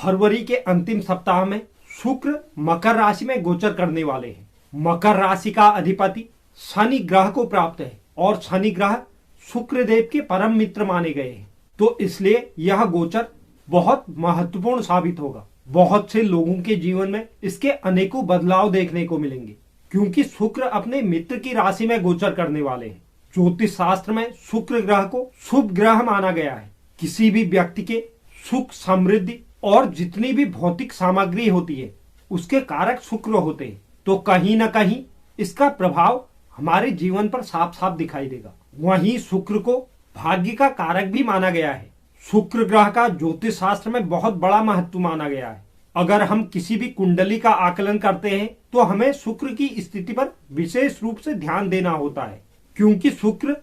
फरवरी के अंतिम सप्ताह में शुक्र मकर राशि में गोचर करने वाले हैं। मकर राशि का अधिपति शनि ग्रह को प्राप्त है और शनि ग्रह शुक्र देव के परम मित्र माने गए हैं, तो इसलिए यह गोचर बहुत महत्वपूर्ण साबित होगा। बहुत से लोगों के जीवन में इसके अनेकों बदलाव देखने को मिलेंगे, क्योंकि शुक्र अपने मित्र की राशि में गोचर करने वाले हैं। ज्योतिष शास्त्र में शुक्र ग्रह को शुभ ग्रह माना गया है। किसी भी व्यक्ति के सुख, समृद्धि और जितनी भी भौतिक सामग्री होती है उसके कारक शुक्र होते हैं, तो कहीं न कहीं इसका प्रभाव हमारे जीवन पर साफ साफ दिखाई देगा। वहीं शुक्र को भाग्य का कारक भी माना गया है। शुक्र ग्रह का ज्योतिष शास्त्र में बहुत बड़ा महत्व माना गया है। अगर हम किसी भी कुंडली का आकलन करते हैं तो हमें शुक्र की स्थिति पर विशेष रूप से ध्यान देना होता है, क्योंकि शुक्र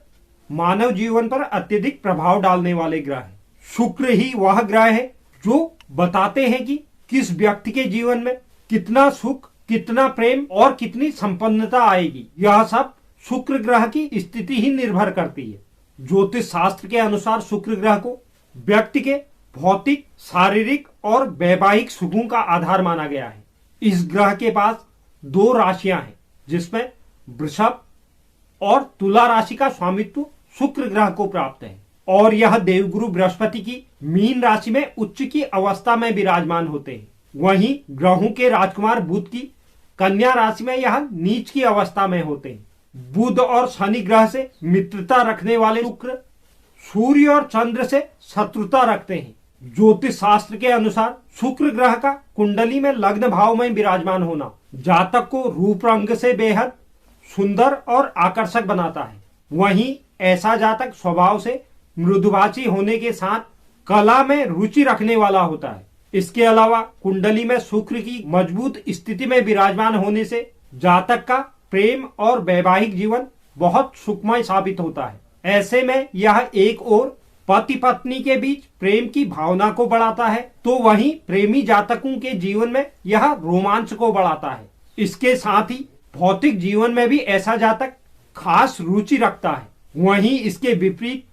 मानव जीवन पर अत्यधिक प्रभाव डालने वाले ग्रह है। शुक्र ही वह ग्रह है जो बताते हैं कि किस व्यक्ति के जीवन में कितना सुख, कितना प्रेम और कितनी संपन्नता आएगी। यह सब शुक्र ग्रह की स्थिति ही निर्भर करती है। ज्योतिष शास्त्र के अनुसार शुक्र ग्रह को व्यक्ति के भौतिक, शारीरिक और वैवाहिक सुखों का आधार माना गया है। इस ग्रह के पास 2 राशियां हैं, जिसमें वृषभ और तुला राशि का स्वामित्व शुक्र ग्रह को प्राप्त है और यह देवगुरु बृहस्पति की मीन राशि में उच्च की अवस्था में विराजमान होते हैं। वहीं ग्रहों के राजकुमार बुध की कन्या राशि में यह नीच की अवस्था में होते हैं। बुध और शनि ग्रह से मित्रता रखने वाले शुक्र सूर्य और चंद्र से शत्रुता रखते हैं। ज्योतिष शास्त्र के अनुसार शुक्र ग्रह का कुंडली में लग्न भाव में विराजमान होना जातक को रूप रंग से बेहद सुंदर और आकर्षक बनाता है। वहीं ऐसा जातक स्वभाव से मृदुभाषी होने के साथ कला में रुचि रखने वाला होता है। इसके अलावा कुंडली में शुक्र की मजबूत स्थिति में विराजमान होने से जातक का प्रेम और वैवाहिक जीवन बहुत सुखमय साबित होता है। ऐसे में यह एक ओर पति पत्नी के बीच प्रेम की भावना को बढ़ाता है, तो वहीं प्रेमी जातकों के जीवन में यह रोमांच को बढ़ाता है। इसके साथ ही भौतिक जीवन में भी ऐसा जातक खास रुचि रखता है। वहीं इसके विपरीत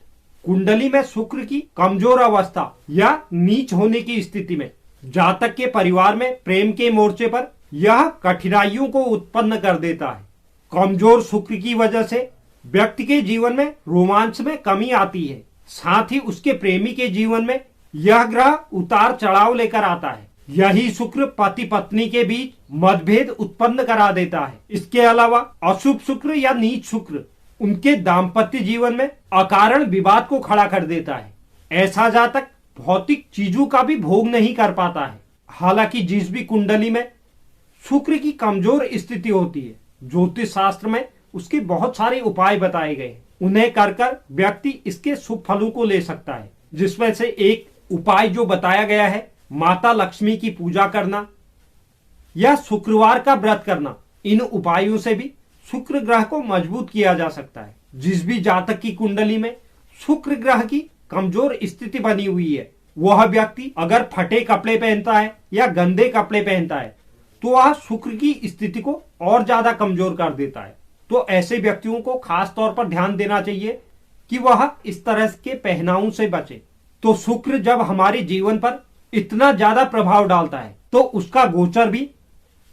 कुंडली में शुक्र की कमजोर अवस्था या नीच होने की स्थिति में जातक के परिवार में प्रेम के मोर्चे पर यह कठिनाइयों को उत्पन्न कर देता है। कमजोर शुक्र की वजह से व्यक्ति के जीवन में रोमांच में कमी आती है, साथ ही उसके प्रेमी के जीवन में यह ग्रह उतार चढ़ाव लेकर आता है। यही शुक्र पति पत्नी के बीच मतभेद उत्पन्न करा देता है। इसके अलावा अशुभ शुक्र या नीच शुक्र उनके दाम्पत्य जीवन में अकारण विवाद को खड़ा कर देता है। ऐसा जातक भौतिक चीजों का भी भोग नहीं कर पाता है। हालांकि जिस भी कुंडली में शुक्र की कमजोर स्थिति होती है, ज्योतिष शास्त्र में उसके बहुत सारे उपाय बताए गए। उन्हें कर व्यक्ति इसके शुभ फलों को ले सकता है, जिसमें से एक उपाय जो बताया गया है, माता लक्ष्मी की पूजा करना या शुक्रवार का व्रत करना। इन उपायों से भी शुक्र ग्रह को मजबूत किया जा सकता है। जिस भी जातक की कुंडली में शुक्र ग्रह की कमजोर स्थिति बनी हुई है, वह व्यक्ति अगर फटे कपड़े पहनता है या गंदे कपड़े पहनता है तो वह शुक्र की स्थिति को और ज्यादा कमजोर कर देता है। तो ऐसे व्यक्तियों को खास तौर पर ध्यान देना चाहिए कि वह इस तरह के पहनावों से बचे। तो शुक्र जब हमारे जीवन पर इतना ज्यादा प्रभाव डालता है तो उसका गोचर भी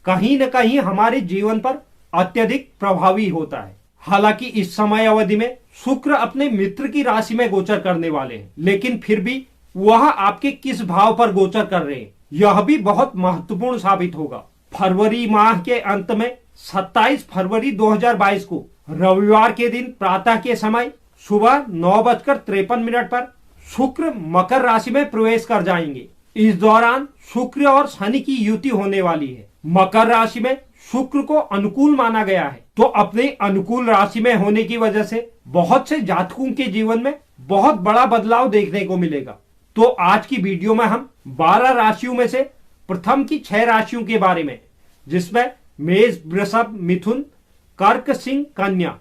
कहीं न कहीं हमारे जीवन पर अत्यधिक प्रभावी होता है। हालांकि इस समय अवधि में शुक्र अपने मित्र की राशि में गोचर करने वाले हैं, लेकिन फिर भी वह आपके किस भाव पर गोचर कर रहे हैं यह भी बहुत महत्वपूर्ण साबित होगा। फरवरी माह के अंत में 27 फरवरी 2022 को रविवार के दिन प्रातः के समय सुबह 9:53 पर शुक्र मकर राशि में प्रवेश कर जाएंगे। इस दौरान शुक्र और शनि की युति होने वाली है। मकर राशि में शुक्र को अनुकूल माना गया है, तो अपने अनुकूल राशि में होने की वजह से बहुत से जातकों के जीवन में बहुत बड़ा बदलाव देखने को मिलेगा। तो आज की वीडियो में हम 12 राशियों में से प्रथम की 6 राशियों के बारे में, जिसमें मेष, वृषभ, मिथुन, कर्क, सिंह, कन्या,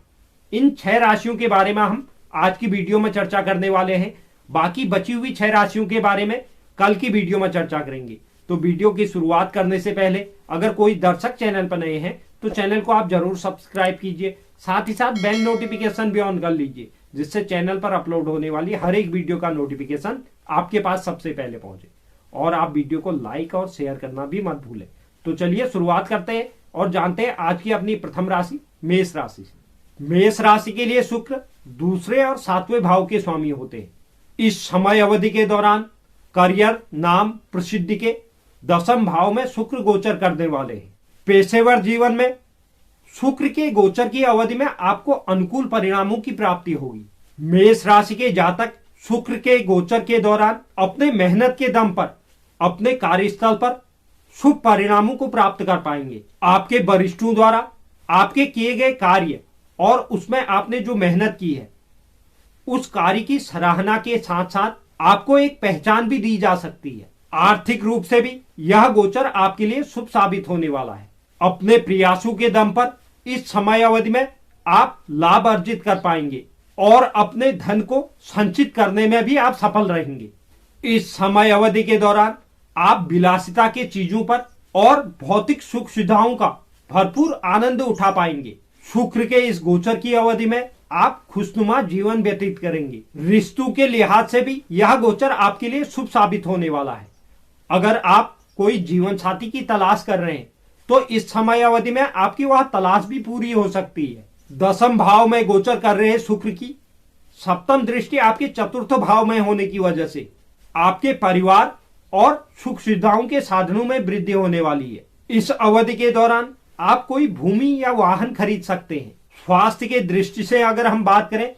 इन 6 राशियों के बारे में हम आज की वीडियो में चर्चा करने वाले हैं। बाकी बची हुई 6 राशियों के बारे में कल की वीडियो में चर्चा करेंगे। तो वीडियो की शुरुआत करने से पहले अगर कोई दर्शक चैनल पर नए हैं तो चैनल को आप जरूर सब्सक्राइब कीजिए, साथ ही साथ बेल नोटिफिकेशन भी ऑन कर लीजिए, जिससे चैनल पर अपलोड होने वाली हर एक वीडियो का नोटिफिकेशन आपके पास सबसे पहले पहुंचे। और आप वीडियो को लाइक और शेयर करना भी मत भूलें। तो चलिए शुरुआत करते हैं और जानते हैं आज की अपनी प्रथम राशि मेष राशि से। मेष राशि के लिए शुक्र दूसरे और सातवें भाव के स्वामी होते हैं। इस समय अवधि के दौरान करियर, नाम, प्रसिद्धि के दसम भाव में शुक्र गोचर करने वाले हैं। पेशेवर जीवन में शुक्र के गोचर की अवधि में आपको अनुकूल परिणामों की प्राप्ति होगी। मेष राशि के जातक शुक्र के गोचर के दौरान अपने मेहनत के दम पर अपने कार्यस्थल पर शुभ परिणामों को प्राप्त कर पाएंगे। आपके वरिष्ठों द्वारा आपके किए गए कार्य और उसमें आपने जो मेहनत की है उस कार्य की सराहना के साथ साथ आपको एक पहचान भी दी जा सकती है। आर्थिक रूप से भी यह गोचर आपके लिए शुभ साबित होने वाला है। अपने प्रयासों के दम पर इस समय अवधि में आप लाभ अर्जित कर पाएंगे और अपने धन को संचित करने में भी आप सफल रहेंगे। इस समय अवधि के दौरान आप विलासिता के चीजों पर और भौतिक सुख सुविधाओं का भरपूर आनंद उठा पाएंगे। शुक्र के इस गोचर की अवधि में आप खुशनुमा जीवन व्यतीत करेंगे। रिश्तों के लिहाज से भी यह गोचर आपके लिए शुभ साबित होने वाला है। अगर आप कोई जीवन साथी की तलाश कर रहे हैं तो इस समय अवधि में आपकी वह तलाश भी पूरी हो सकती है। दसम भाव में गोचर कर रहे शुक्र की सप्तम दृष्टि आपके चतुर्थ भाव में होने की वजह से आपके परिवार और सुख सुविधाओं के साधनों में वृद्धि होने वाली है। इस अवधि के दौरान आप कोई भूमि या वाहन खरीद सकते हैं। स्वास्थ्य के दृष्टि से अगर हम बात करें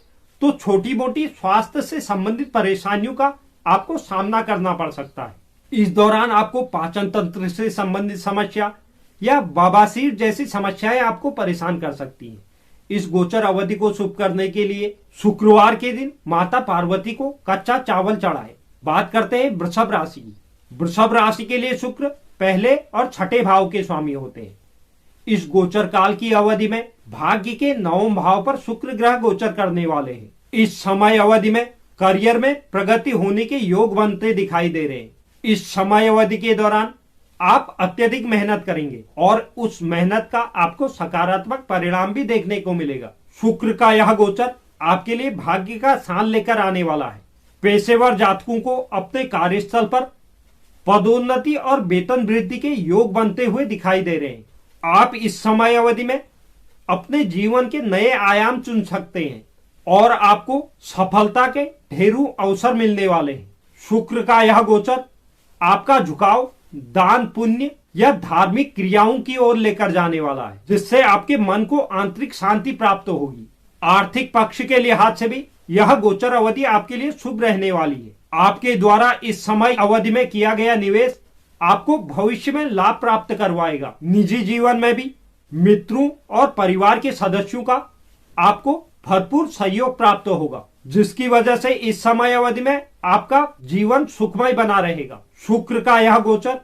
तो छोटी मोटी स्वास्थ्य से संबंधित परेशानियों का आपको सामना करना पड़ सकता है। इस दौरान आपको पाचन तंत्र से संबंधित समस्या या बवासीर जैसी समस्याएं आपको परेशान कर सकती हैं। इस गोचर अवधि को शुभ करने के लिए शुक्रवार के दिन माता पार्वती को कच्चा चावल चढ़ाएं। बात करते हैं वृषभ राशि की। वृषभ राशि के लिए शुक्र पहले और छठे भाव के स्वामी होते हैं। इस गोचर काल की अवधि में भाग्य के नवम भाव पर शुक्र ग्रह गोचर करने वाले हैं। इस समय अवधि में करियर में प्रगति होने के योग बनते दिखाई दे रहे हैं। इस समय अवधि के दौरान आप अत्यधिक मेहनत करेंगे और उस मेहनत का आपको सकारात्मक परिणाम भी देखने को मिलेगा। शुक्र का यह गोचर आपके लिए भाग्य का साल लेकर आने वाला है। पेशेवर जातकों को अपने कार्यस्थल पर पदोन्नति और वेतन वृद्धि के योग बनते हुए दिखाई दे रहे हैं। आप इस समय अवधि में अपने जीवन के नए आयाम चुन सकते हैं और आपको सफलता के ढेरों अवसर मिलने वाले हैं। शुक्र का यह गोचर आपका झुकाव दान, पुण्य या धार्मिक क्रियाओं की ओर लेकर जाने वाला है, जिससे आपके मन को आंतरिक शांति प्राप्त होगी। आर्थिक पक्ष के लिहाज से भी यह गोचर अवधि आपके लिए शुभ रहने वाली है। आपके द्वारा इस समय अवधि में किया गया निवेश आपको भविष्य में लाभ प्राप्त करवाएगा। निजी जीवन में भी मित्रों और परिवार के सदस्यों का आपको भरपूर सहयोग प्राप्त होगा, जिसकी वजह से इस समय अवधि में आपका जीवन सुखमय बना रहेगा। शुक्र का यह गोचर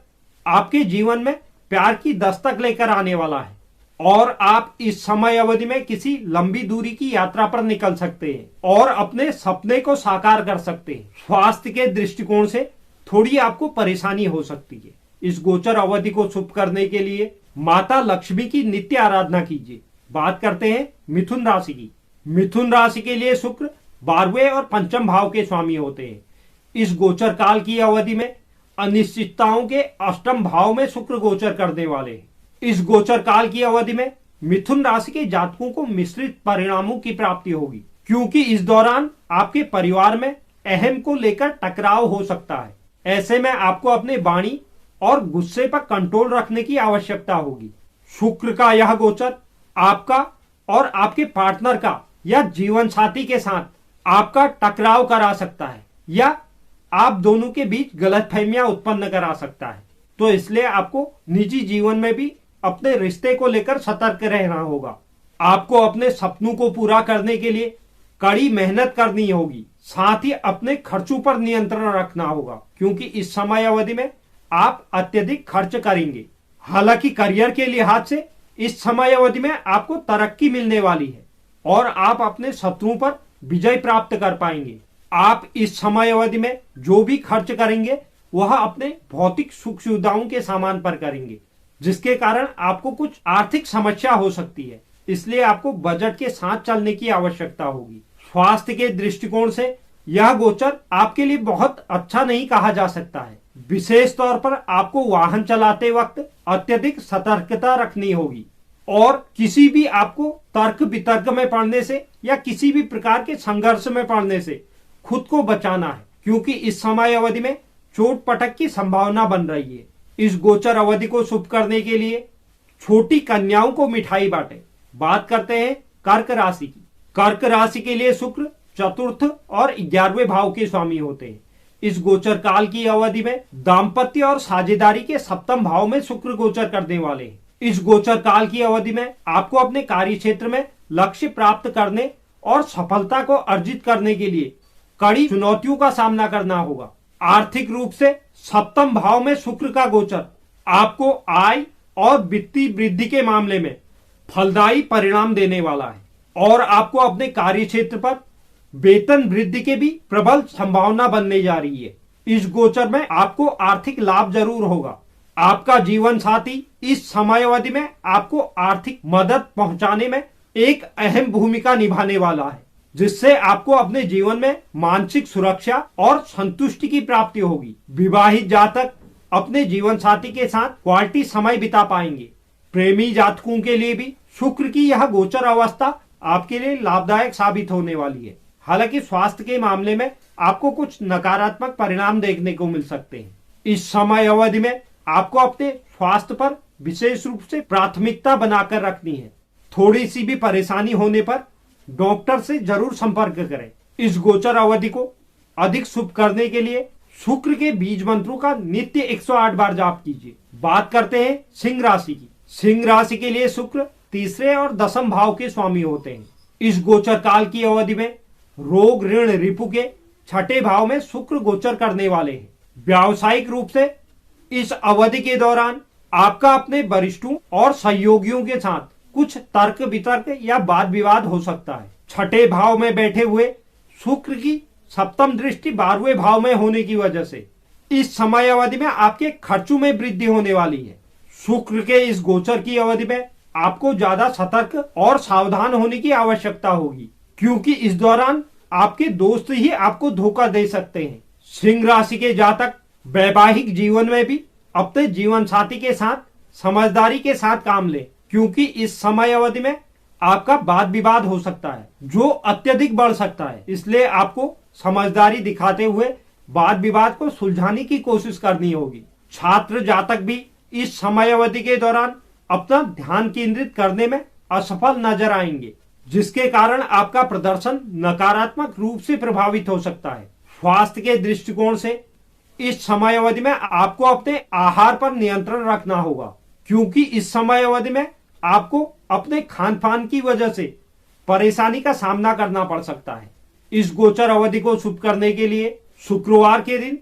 आपके जीवन में प्यार की दस्तक लेकर आने वाला है और आप इस समय अवधि में किसी लंबी दूरी की यात्रा पर निकल सकते हैं और अपने सपने को साकार कर सकते हैं। स्वास्थ्य के दृष्टिकोण से थोड़ी आपको परेशानी हो सकती है। इस गोचर अवधि को शुभ करने के लिए माता लक्ष्मी की नित्य आराधना कीजिए। बात करते हैं मिथुन राशि की। मिथुन राशि के लिए शुक्र 12वें और पंचम भाव के स्वामी होते हैं। इस गोचर काल की अवधि में अनिश्चितताओं के अष्टम भाव में शुक्र गोचर करने वाले हैं। इस गोचर काल की अवधि में मिथुन राशि के जातकों को मिश्रित परिणामों की प्राप्ति होगी, क्योंकि इस दौरान आपके परिवार में अहम को लेकर टकराव हो सकता है। ऐसे में आपको अपने वाणी और गुस्से पर कंट्रोल रखने की आवश्यकता होगी। शुक्र का यह गोचर आपका और आपके पार्टनर का या जीवन साथी के साथ आपका टकराव करा सकता है या आप दोनों के बीच गलतफहमियां उत्पन्न करा सकता है। तो इसलिए आपको निजी जीवन में भी अपने रिश्ते को लेकर सतर्क रहना होगा। आपको अपने सपनों को पूरा करने के लिए कड़ी मेहनत करनी होगी, साथ ही अपने खर्चों पर नियंत्रण रखना होगा, क्योंकि इस समय अवधि में आप अत्यधिक खर्च करेंगे। हालांकि करियर के लिहाज से इस समय अवधि में आपको तरक्की मिलने वाली है और आप अपने शत्रुओं पर विजय प्राप्त कर पाएंगे। आप इस समय अवधि में जो भी खर्च करेंगे वह अपने भौतिक सुख सुविधाओं के सामान पर करेंगे, जिसके कारण आपको कुछ आर्थिक समस्या हो सकती है। इसलिए आपको बजट के साथ चलने की आवश्यकता होगी। स्वास्थ्य के दृष्टिकोण से यह गोचर आपके लिए बहुत अच्छा नहीं कहा जा सकता है। विशेष तौर पर आपको वाहन चलाते वक्त अत्यधिक सतर्कता रखनी होगी और किसी भी आपको तर्क वितर्क में पड़ने से या किसी भी प्रकार के संघर्ष में पड़ने से खुद को बचाना है, क्योंकि इस समय अवधि में चोट पटक की संभावना बन रही है। इस गोचर अवधि को शुभ करने के लिए छोटी कन्याओं को मिठाई बांटे। बात करते हैं कर्क राशि की। कर्क राशि के लिए शुक्र चतुर्थ और 11वें भाव के स्वामी होते हैं। इस गोचर काल की अवधि में दाम्पत्य और साझेदारी के सप्तम भाव में शुक्र गोचर करने वाले हैं। इस गोचर काल की अवधि में आपको अपने कार्य क्षेत्र में लक्ष्य प्राप्त करने और सफलता को अर्जित करने के लिए कड़ी चुनौतियों का सामना करना होगा। आर्थिक रूप से सप्तम भाव में शुक्र का गोचर आपको आय और वित्तीय वृद्धि के मामले में फलदायी परिणाम देने वाला है और आपको अपने कार्य क्षेत्र पर वेतन वृद्धि के भी प्रबल संभावना बनने जा रही है। इस गोचर में आपको आर्थिक लाभ जरूर होगा। आपका जीवन साथी इस समय अवधि में आपको आर्थिक मदद पहुंचाने में एक अहम भूमिका निभाने वाला है, जिससे आपको अपने जीवन में मानसिक सुरक्षा और संतुष्टि की प्राप्ति होगी। विवाहित जातक अपने जीवन साथी के साथ क्वालिटी समय बिता पाएंगे। प्रेमी जातकों के लिए भी शुक्र की यह गोचर अवस्था आपके लिए लाभदायक साबित होने वाली है। हालांकि स्वास्थ्य के मामले में आपको कुछ नकारात्मक परिणाम देखने को मिल सकते हैं। इस समय अवधि में आपको अपने स्वास्थ्य पर विशेष रूप से प्राथमिकता बनाकर रखनी है। थोड़ी सी भी परेशानी होने पर डॉक्टर से जरूर संपर्क करें। इस गोचर अवधि को अधिक शुभ करने के लिए शुक्र के बीज मंत्रों का नित्य 108 बार जाप कीजिए। बात करते हैं सिंह राशि की। सिंह राशि के लिए शुक्र तीसरे और दसम भाव के स्वामी होते हैं। इस गोचर काल की अवधि में रोग ऋण रिपु के छठे भाव में शुक्र गोचर करने वाले हैं। व्यावसायिक रूप से इस अवधि के दौरान आपका अपने वरिष्ठों और सहयोगियों के साथ कुछ तर्क वितर्क या वाद विवाद हो सकता है। छठे भाव में बैठे हुए शुक्र की सप्तम दृष्टि 12वें भाव में होने की वजह से इस समय अवधि में आपके खर्चों में वृद्धि होने वाली है। शुक्र के इस गोचर की अवधि में आपको ज्यादा सतर्क और सावधान होने की आवश्यकता होगी, क्योंकि इस दौरान आपके दोस्त ही आपको धोखा दे सकते हैं। सिंह राशि के जातक वैवाहिक जीवन में भी अपने जीवन साथी के साथ समझदारी के साथ काम लें, क्योंकि इस समय अवधि में आपका वाद विवाद हो सकता है जो अत्यधिक बढ़ सकता है। इसलिए आपको समझदारी दिखाते हुए वाद विवाद को सुलझाने की कोशिश करनी होगी। छात्र जातक भी इस समय अवधि के दौरान अपना ध्यान केंद्रित करने में असफल नजर आएंगे, जिसके कारण आपका प्रदर्शन नकारात्मक रूप से प्रभावित हो सकता है। स्वास्थ्य के दृष्टिकोण से इस समय अवधि में आपको अपने आहार पर नियंत्रण रखना होगा, क्योंकि इस समय अवधि में आपको अपने खान पान की वजह से परेशानी का सामना करना पड़ सकता है। इस गोचर अवधि को शुभ करने के लिए शुक्रवार के दिन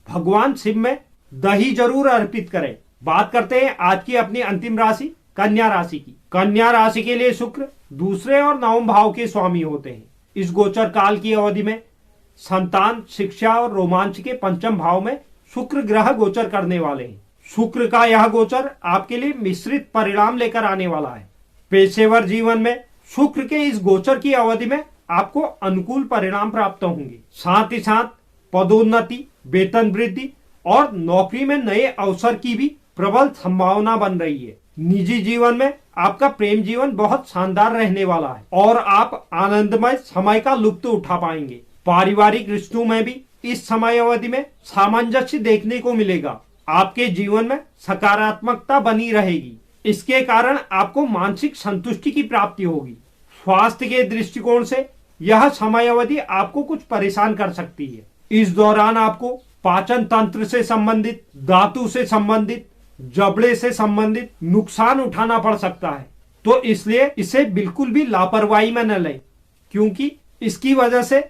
भगवान शिव में दही जरूर अर्पित करें। बात करते हैं आज की अपनी अंतिम राशि कन्या राशि की। कन्या राशि के लिए शुक्र दूसरे और नवम भाव के स्वामी होते हैं। इस गोचर काल की अवधि में संतान, शिक्षा और रोमांच के पंचम भाव में शुक्र ग्रह गोचर करने वाले हैं। शुक्र का यह गोचर आपके लिए मिश्रित परिणाम लेकर आने वाला है। पेशेवर जीवन में शुक्र के इस गोचर की अवधि में आपको अनुकूल परिणाम प्राप्त होंगे। साथ ही साथ पदोन्नति, वेतन वृद्धि और नौकरी में नए अवसर की भी प्रबल संभावना बन रही है। निजी जीवन में आपका प्रेम जीवन बहुत शानदार रहने वाला है और आप आनंदमय समय का लुत्फ उठा पाएंगे। पारिवारिक रिश्तों में भी इस समय अवधि में सामंजस्य देखने को मिलेगा। आपके जीवन में सकारात्मकता बनी रहेगी। इसके कारण आपको मानसिक संतुष्टि की प्राप्ति होगी। स्वास्थ्य के दृष्टिकोण से यह समय अवधि आपको कुछ परेशान कर सकती है। इस दौरान आपको पाचन तंत्र से संबंधित, धातु से संबंधित, जबड़े से संबंधित नुकसान उठाना पड़ सकता है, तो इसलिए इसे बिल्कुल भी लापरवाही में न लें, क्योंकि इसकी वजह से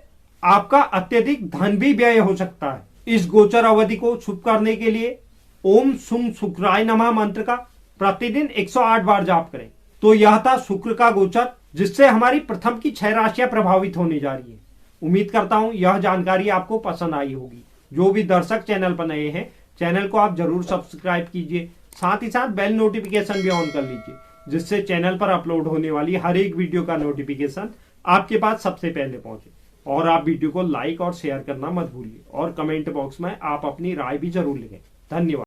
आपका अत्यधिक धन भी व्यय हो सकता है। इस गोचर अवधि को शुभ करने के लिए ओम सुं शुक्राय नमः मंत्र का प्रतिदिन 108 बार जाप करें। तो यह था शुक्र का गोचर, जिससे हमारी प्रथम की 6 राशियां प्रभावित होने जा रही है। उम्मीद करता हूं यह जानकारी आपको पसंद आई होगी। जो भी दर्शक चैनल पर नए हैं, चैनल को आप जरूर सब्सक्राइब कीजिए। साथ ही साथ बेल नोटिफिकेशन भी ऑन कर लीजिए, जिससे चैनल पर अपलोड होने वाली हर एक वीडियो का नोटिफिकेशन आपके पास सबसे पहले पहुंचे। और आप वीडियो को लाइक और शेयर करना मत भूलिए और कमेंट बॉक्स में आप अपनी राय भी जरूर लिखें। धन्यवाद।